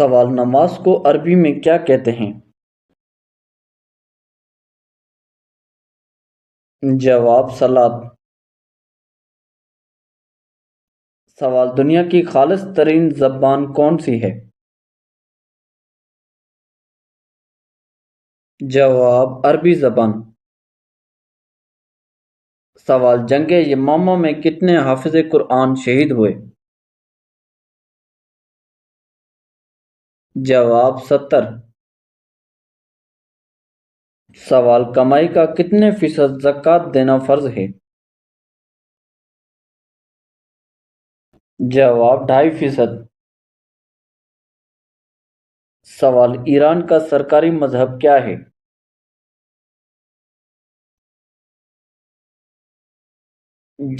سوال: نماز کو عربی میں کیا کہتے ہیں؟ جواب: صلاۃ۔ سوال: دنیا کی خالص ترین زبان کون سی ہے؟ جواب: عربی زبان۔ سوال: جنگ یمامہ میں کتنے حافظ قرآن شہید ہوئے؟ جواب: 70۔ سوال: کمائی کا کتنے فیصد زکوٰۃ دینا فرض ہے؟ جواب: 2.5%۔ سوال: ایران کا سرکاری مذہب کیا ہے؟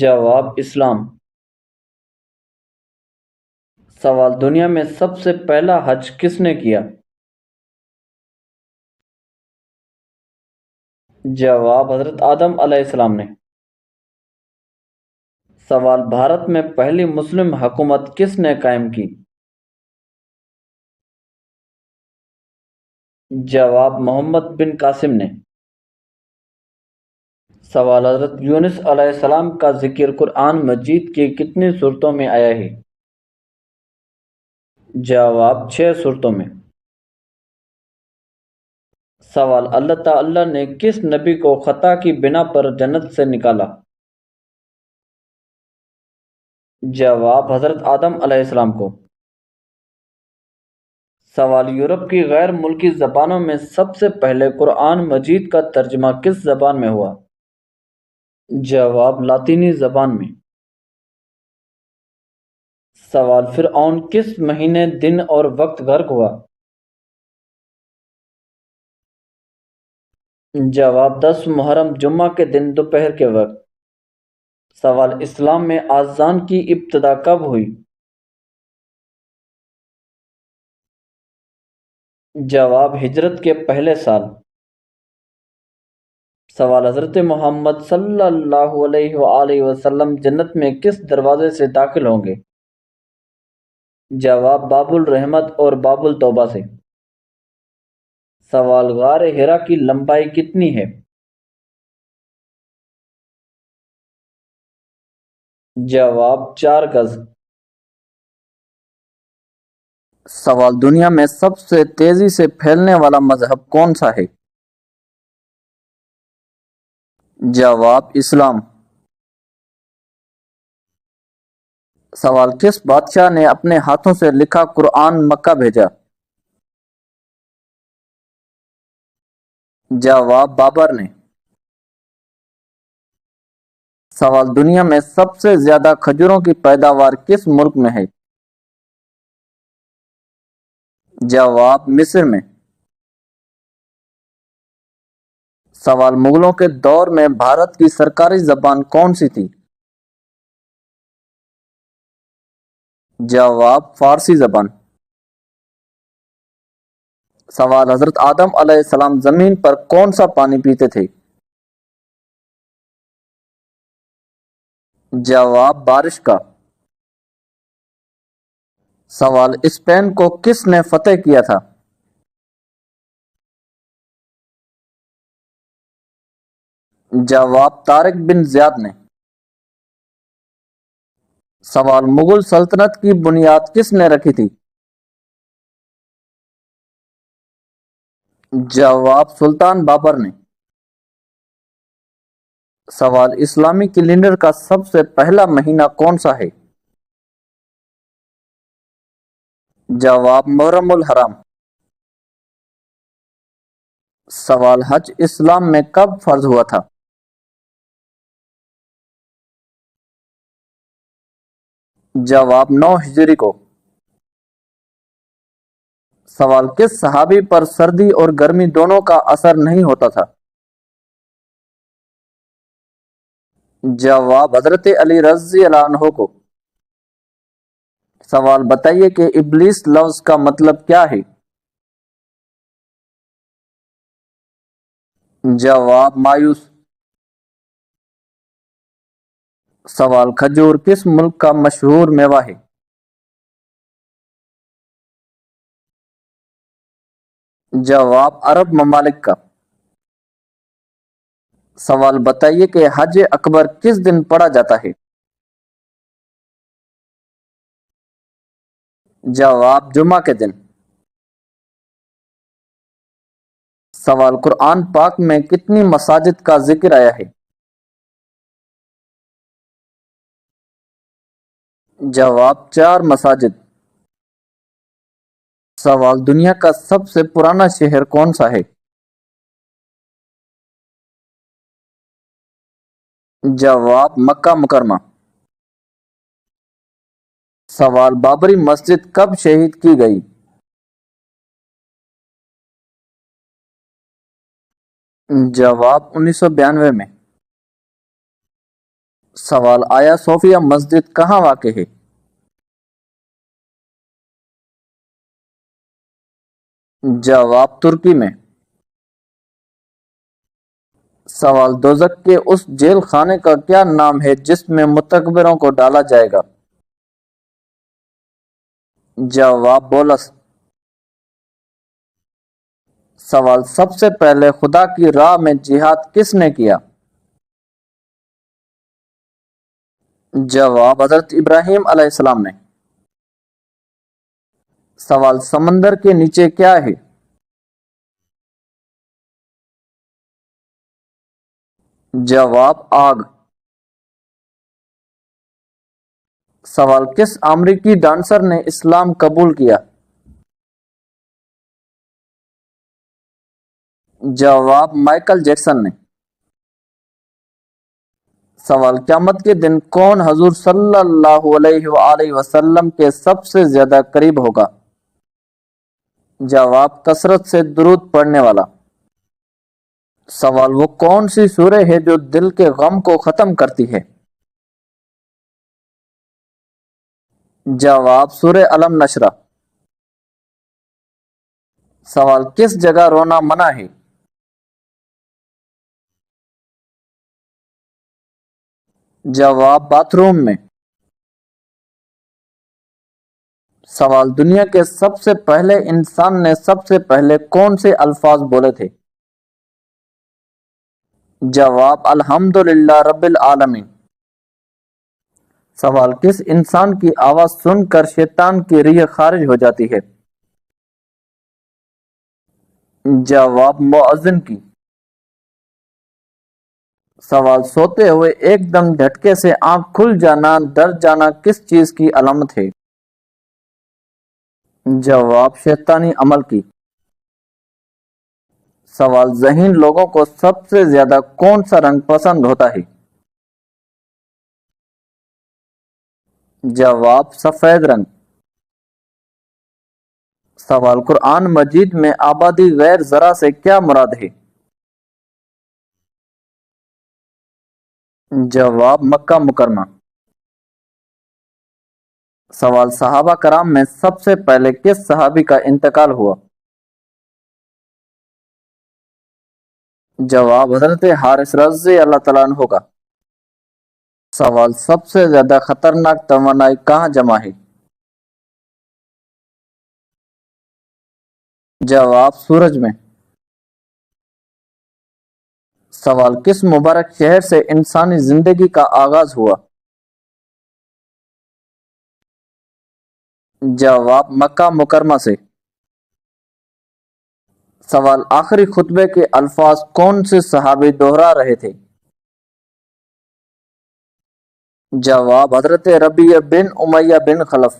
جواب: اسلام۔ سوال: دنیا میں سب سے پہلا حج کس نے کیا؟ جواب: حضرت آدم علیہ السلام نے۔ سوال: بھارت میں پہلی مسلم حکومت کس نے قائم کی؟ جواب: محمد بن قاسم نے۔ سوال: حضرت یونس علیہ السلام کا ذکر قرآن مجید کی کتنی صورتوں میں آیا ہے؟ جواب: 6 صورتوں میں۔ سوال: اللہ تعالی نے کس نبی کو خطا کی بنا پر جنت سے نکالا؟ جواب: حضرت آدم علیہ السلام کو۔ سوال: یورپ کی غیر ملکی زبانوں میں سب سے پہلے قرآن مجید کا ترجمہ کس زبان میں ہوا؟ جواب: لاطینی زبان میں۔ سوال: فرعون کس مہینے دن اور وقت غرق ہوا؟ جواب: 10 محرم جمعہ کے دن دوپہر کے وقت۔ سوال: اسلام میں اذان کی ابتدا کب ہوئی؟ جواب: ہجرت کے پہلے سال۔ سوال: حضرت محمد صلی اللہ علیہ وآلہ وسلم جنت میں کس دروازے سے داخل ہوں گے؟ جواب: باب الرحمت اور باب التوبہ سے۔ سوال: غار حرا کی لمبائی کتنی ہے؟ جواب: 4 گز۔ سوال: دنیا میں سب سے تیزی سے پھیلنے والا مذہب کون سا ہے؟ جواب: اسلام۔ سوال: کس بادشاہ نے اپنے ہاتھوں سے لکھا قرآن مکہ بھیجا؟ جواب: بابر نے۔ سوال: دنیا میں سب سے زیادہ کھجوروں کی پیداوار کس ملک میں ہے؟ جواب: مصر میں۔ سوال: مغلوں کے دور میں بھارت کی سرکاری زبان کون سی تھی؟ جواب: فارسی زبان۔ سوال: حضرت آدم علیہ السلام زمین پر کون سا پانی پیتے تھے؟ جواب: بارش کا۔ سوال: اسپین کو کس نے فتح کیا تھا؟ جواب: طارق بن زیاد نے۔ سوال: مغل سلطنت کی بنیاد کس نے رکھی تھی؟ جواب: سلطان بابر نے۔ سوال: اسلامی کیلنڈر کا سب سے پہلا مہینہ کون سا ہے؟ جواب: محرم الحرام۔ سوال: حج اسلام میں کب فرض ہوا تھا؟ جواب: 9 ہجری کو۔ سوال: کس صحابی پر سردی اور گرمی دونوں کا اثر نہیں ہوتا تھا؟ جواب: حضرت علی رضی اللہ عنہ کو۔ سوال: بتائیے کہ ابلیس لفظ کا مطلب کیا ہے؟ جواب: مایوس۔ سوال: کھجور کس ملک کا مشہور میوہ ہے؟ جواب عرب ممالک کا۔ سوال بتائیے کہ حج اکبر کس دن پڑھا جاتا ہے؟ جواب جمعہ کے دن۔ سوال قرآن پاک میں کتنی مساجد کا ذکر آیا ہے؟ جواب 4 مساجد۔ سوال دنیا کا سب سے پرانا شہر کون سا ہے؟ جواب مکہ مکرمہ۔ سوال بابری مسجد کب شہید کی گئی؟ جواب 1992 میں۔ سوال آیا صوفیہ مسجد کہاں واقع ہے؟ جواب ترکی میں۔ سوال دوزخ کے اس جیل خانے کا کیا نام ہے جس میں متکبروں کو ڈالا جائے گا؟ جواب بولس۔ سوال سب سے پہلے خدا کی راہ میں جہاد کس نے کیا؟ جواب حضرت ابراہیم علیہ السلام نے۔ سوال سمندر کے نیچے کیا ہے؟ جواب آگ۔ سوال کس امریکی ڈانسر نے اسلام قبول کیا؟ جواب مائیکل جیکسن نے۔ سوال قیامت کے دن کون حضور صلی اللہ علیہ وآلہ وسلم کے سب سے زیادہ قریب ہوگا؟ جواب کثرت سے درود پڑھنے والا۔ سوال وہ کون سی سورہ ہے جو دل کے غم کو ختم کرتی ہے؟ جواب سورہ علم نشرہ۔ سوال کس جگہ رونا منع ہے؟ جواب باتھ روم میں۔ سوال دنیا کے سب سے پہلے انسان نے سب سے پہلے کون سے الفاظ بولے تھے؟ جواب الحمدللہ رب العالمین۔ سوال کس انسان کی آواز سن کر شیطان کی ریح خارج ہو جاتی ہے؟ جواب مؤذن کی۔ سوال سوتے ہوئے ایک دم جھٹکے سے آنکھ کھل جانا ڈر جانا کس چیز کی علامت ہے؟ جواب شیطانی عمل کی۔ سوال ذہین لوگوں کو سب سے زیادہ کون سا رنگ پسند ہوتا ہے؟ جواب سفید رنگ۔ سوال قرآن مجید میں آبادی غیر زرع سے کیا مراد ہے؟ جواب مکہ مکرمہ۔ سوال صحابہ کرام میں سب سے پہلے کس صحابی کا انتقال ہوا؟ جواب حضرت حارث رضی اللہ تعالیٰ عنہ کا۔ سوال سب سے زیادہ خطرناک توانائی کہاں جمع ہے؟ جواب سورج میں۔ سوال کس مبارک شہر سے انسانی زندگی کا آغاز ہوا؟ جواب مکہ مکرمہ سے۔ سوال آخری خطبے کے الفاظ کون سے صحابی دہرا رہے تھے؟ جواب حضرت ربیع بن امیہ بن خلف۔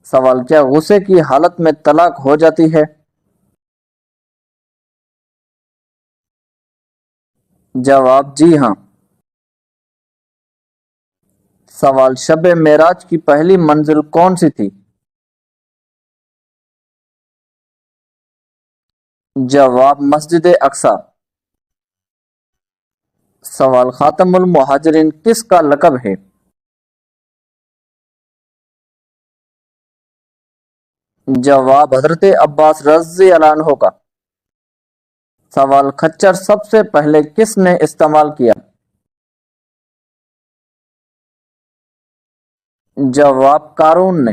سوال کیا غصے کی حالت میں طلاق ہو جاتی ہے؟ جواب جی ہاں۔ سوال شب معراج کی پہلی منزل کون سی تھی؟ جواب مسجد اقصی۔ سوال خاتم المہاجرین کس کا لقب ہے؟ جواب حضرت عباس رضی اللہ عنہ کا۔ سوال خچر سب سے پہلے کس نے استعمال کیا؟ جواب قارون نے۔